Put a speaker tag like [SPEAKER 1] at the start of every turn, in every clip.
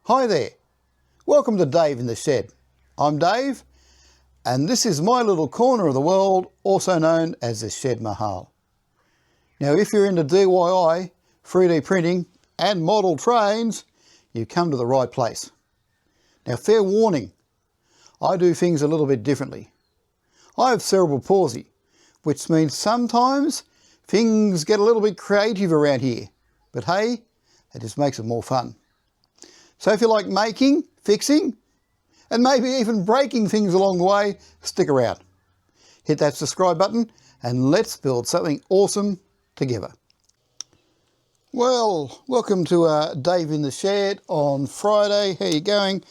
[SPEAKER 1] Hi there, welcome to Dave in the Shed. I'm Dave and this is my little corner of the world, also known as the Shed Mahal. Now if you're into DIY, 3D printing and model trains, you've come to the right place. Now fair warning, I do things a little bit differently. I have cerebral palsy, which means sometimes things get a little bit creative around here, but hey, it just makes it more fun. So if you like making, fixing, and maybe even breaking things along the way, stick around. Hit that subscribe button and let's build something awesome together. Well, welcome to Dave in the Shed on Friday. How you going?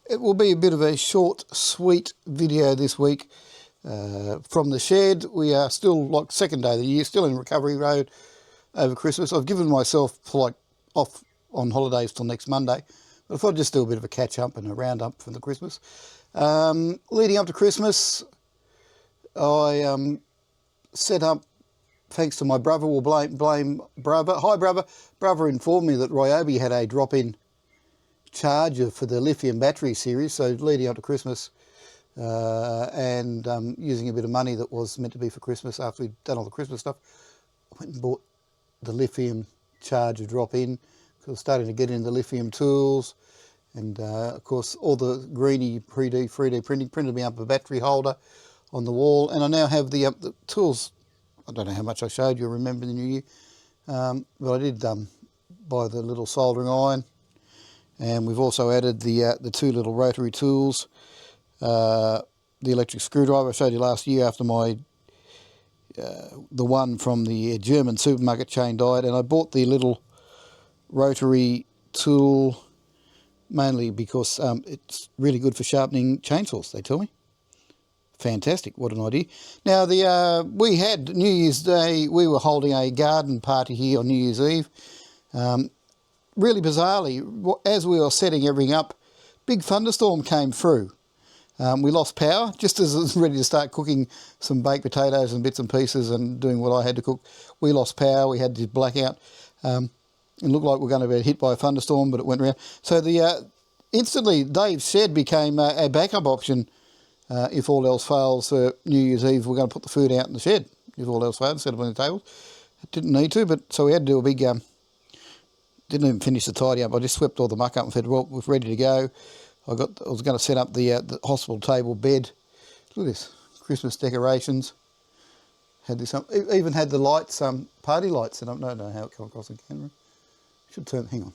[SPEAKER 1] It will be a bit of a short, sweet video this week from the shed. We are still like second day of the year, still in recovery road over Christmas. I've given myself off on holidays till next Monday. But I thought I'd just do a bit of a catch-up and a round-up for the Christmas. Leading up to Christmas, I set up, thanks to my brother, we'll blame brother. Hi, brother. Brother informed me that Ryobi had a drop-in charger for the lithium battery series, so leading up to Christmas and using a bit of money that was meant to be for Christmas after we'd done all the Christmas stuff, I went and bought the lithium charger drop-in. I was starting to get into lithium tools and of course all the greeny 3D printing printed me up a battery holder on the wall, and I now have the tools. I don't know how much I showed you, remember the new year, but I did buy the little soldering iron, and we've also added the two little rotary tools, the electric screwdriver I showed you last year after my the one from the German supermarket chain died, and I bought the little rotary tool mainly because it's really good for sharpening chainsaws, they tell me. Fantastic, what an idea. Now we had New Year's Day, we were holding a garden party here on New Year's Eve. Really bizarrely, as we were setting everything up, big thunderstorm came through. We lost power just as I was ready to start cooking some baked potatoes and bits and pieces and doing what I had to cook. We lost power, we had this blackout. It looked like we were going to be hit by a thunderstorm, but it went around. So instantly Dave's shed became a backup option if all else fails. For New Year's Eve, we're going to put the food out in the shed if all else fails, instead of on the tables. It didn't need to, but so we had to do a big, didn't even finish the tidy up. I just swept all the muck up and said, well, we're ready to go. I was going to set up the hospital table bed. Look at this, Christmas decorations. Had this, even had the lights, party lights set up. I don't know how it came across the camera. Should turn, hang on.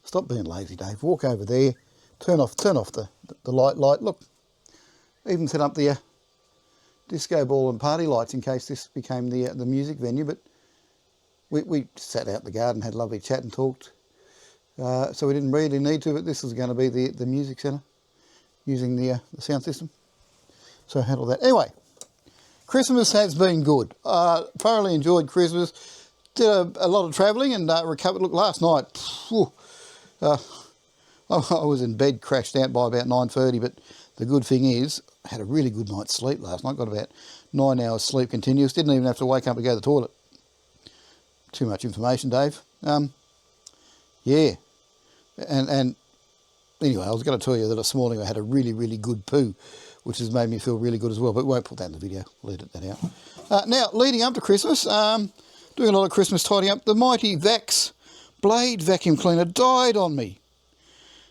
[SPEAKER 1] Stop being lazy, Dave. Walk over there, turn off the light. Look, even set up the disco ball and party lights in case this became the music venue. But we sat out in the garden, had a lovely chat and talked. So we didn't really need to, but this is going to be the music centre using the sound system. So I handled that. Anyway, Christmas has been good. Thoroughly enjoyed Christmas. Did a lot of travelling and recovered. Look, last night, I was in bed, crashed out by about 9:30, but the good thing is, I had a really good night's sleep last night, got about 9 hours sleep continuous, didn't even have to wake up to go to the toilet. Too much information, Dave. Yeah, and anyway, I was going to tell you that this morning I had a really, really good poo, which has made me feel really good as well, but we won't put that in the video, we'll edit that out. Now, leading up to Christmas, doing a lot of Christmas tidying up, the mighty Vax Blade vacuum cleaner died on me.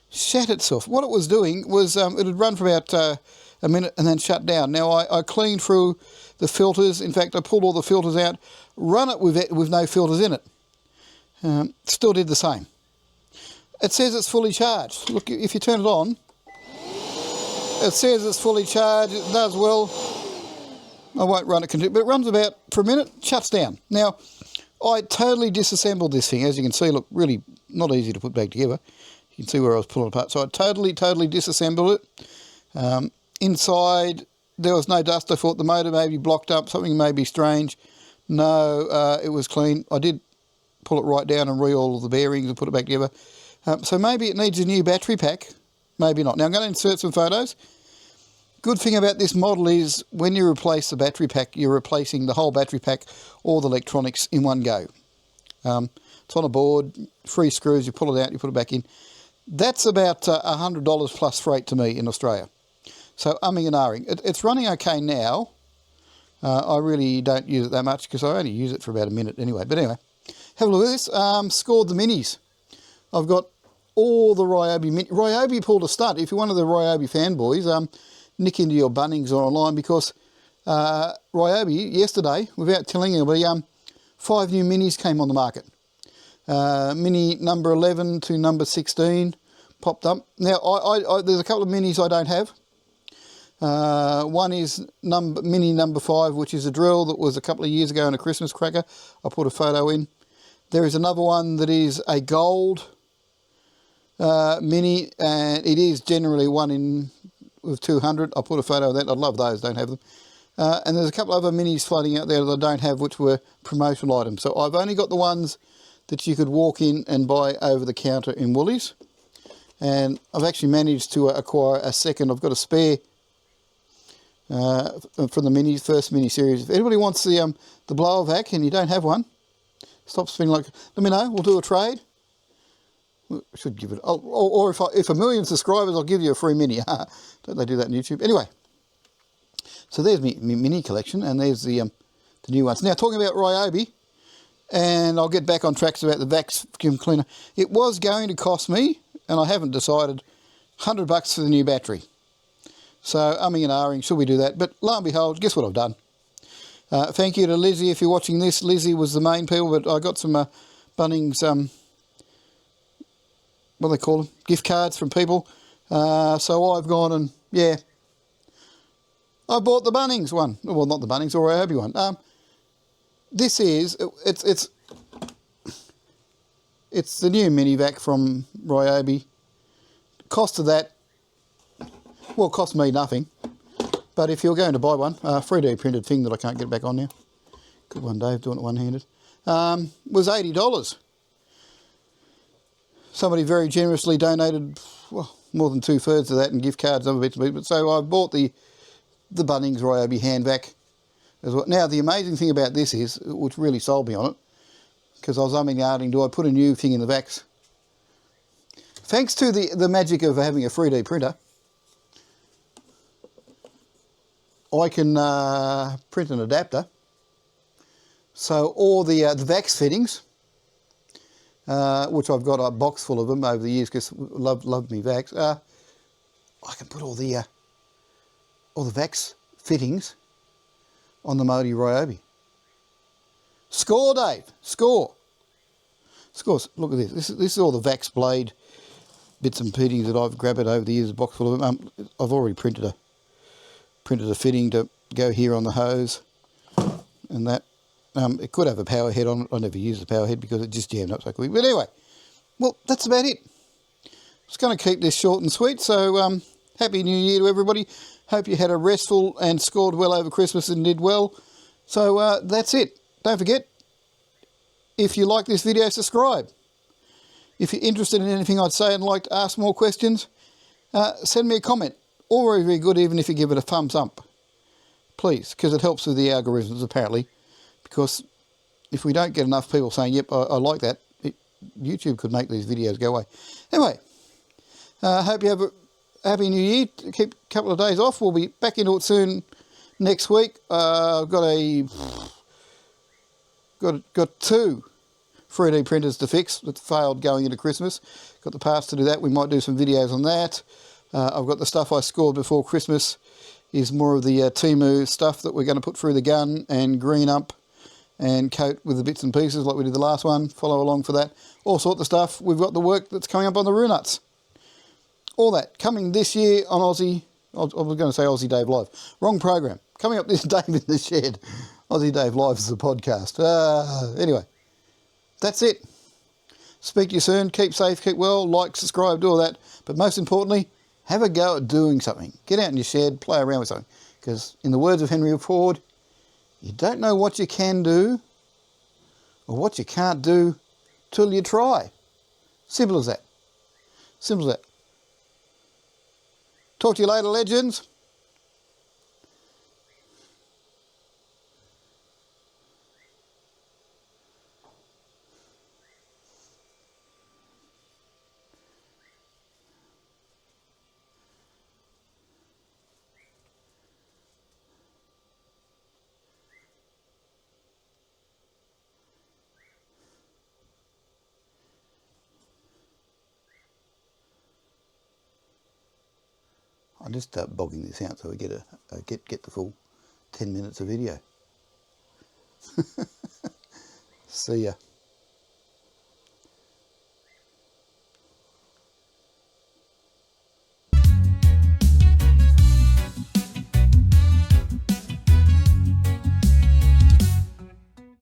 [SPEAKER 1] Shat itself. What it was doing was it had run for about a minute and then shut down. Now I cleaned through the filters. In fact, I pulled all the filters out, run it with no filters in it. Still did the same. It says it's fully charged. Look, if you turn it on, it says it's fully charged. It does well. I won't run it, but it runs about for a minute, shuts down. Now, I totally disassembled this thing. As you can see, look, really not easy to put back together. You can see where I was pulling it apart. So I totally disassembled it. Inside, there was no dust. I thought the motor may be blocked up, something may be strange. No, it was clean. I did pull it right down and re-oil the bearings and put it back together. So maybe it needs a new battery pack, maybe not. Now I'm going to insert some photos. Good thing about this model is when you replace the battery pack, you're replacing the whole battery pack, all the electronics in one go. It's on a board, 3 screws, you pull it out, you put it back in. That's about $100 plus freight to me in Australia. So umming and ahhing. It's running okay now. I really don't use it that much because I only use it for about a minute anyway. But anyway, have a look at this. Scored the minis. I've got all the Ryobi mini. Ryobi pulled a stunt. If you're one of the Ryobi fanboys, nick into your Bunnings or online, because Ryobi yesterday, without telling anybody, 5 new minis came on the market. Mini number 11 to number 16 popped up. Now, there's a couple of minis I don't have. One is mini number 5, which is a drill that was a couple of years ago in a Christmas cracker. I put a photo in. There is another one that is a gold mini, and it is generally one in with 200. I put a photo of that. I love those, don't have them. And there's a couple of other minis floating out there that I don't have, which were promotional items. So I've only got the ones that you could walk in and buy over the counter in Woolies. And I've actually managed to acquire a second. I've got a spare from the first mini series. If anybody wants the blower vac and you don't have one, stop spinning like. Let me know. We'll do a trade. We should give it. Or if a million subscribers, I'll give you a free mini. Don't they do that on YouTube? Anyway, so there's my mini collection, and there's the new ones. Now, talking about Ryobi, and I'll get back on tracks about the vacuum cleaner. It was going to cost me, and I haven't decided, $100 for the new battery. So, umming and ahhing, should we do that? But lo and behold, guess what I've done? Thank you to Lizzie if you're watching this. Lizzie was the main people, but I got some Bunnings, what do they call them? Gift cards from people. So I've gone and, yeah, I bought the Bunnings one. Well, not the Bunnings, or Ryobi one. This is, it's the new mini vac from Ryobi. Cost of that, well, it cost me nothing. But if you're going to buy one, 3D printed thing that I can't get back on now. Good one, Dave, doing it one-handed. Was $80. Somebody very generously donated, well, more than 2/3 of that in gift cards and other bits and pieces. So I bought the Bunnings Ryobi hand vac as well. Now, the amazing thing about this is, which really sold me on it, because I was umming and ahhing, do I put a new thing in the vacs? Thanks to the magic of having a 3D printer, I can print an adapter. So all the vacs fittings, which I've got a box full of them over the years because loved me vacs, I can put all the vacs fittings on the Modi Ryobi. Score, Dave, score. Scores. Look at this. This is all the vacs blade bits and fittings that I've grabbed over the years. A box full of them. I've already printed a fitting to go here on the hose, and that. It could have a power head on it. I never used the power head because it just jammed up so quick. But anyway, well, that's about it. Just going to keep this short and sweet. So Happy New Year to everybody. Hope you had a restful and scored well over Christmas and did well. So that's it. Don't forget, if you like this video, subscribe. If you're interested in anything I'd say and like to ask more questions, send me a comment. Or very, very good, even if you give it a thumbs up. Please, because it helps with the algorithms, apparently. Because if we don't get enough people saying, yep, I like that, YouTube could make these videos go away. Anyway, hope you have a Happy New Year. Keep a couple of days off. We'll be back into it soon next week. I've got two 3D printers to fix that failed going into Christmas. Got the parts to do that. We might do some videos on that. I've got the stuff I scored before Christmas. Is more of the Temu stuff that we're going to put through the gun and green up and coat with the bits and pieces like we did the last one. Follow along for that. All sorts of stuff. We've got the work that's coming up on the Runuts. All that coming this year on Aussie. I was going to say Aussie Dave Live. Wrong program. Coming up this Dave in the Shed. Aussie Dave Live is the podcast. Anyway, that's it. Speak to you soon. Keep safe, keep well, like, subscribe, do all that. But most importantly, have a go at doing something. Get out in your shed, play around with something. Because in the words of Henry Ford, you don't know what you can do or what you can't do till you try. Simple as that. Simple as that. Talk to you later, legends. I'll just start bogging this out so we get get the full 10 minutes of video. See ya.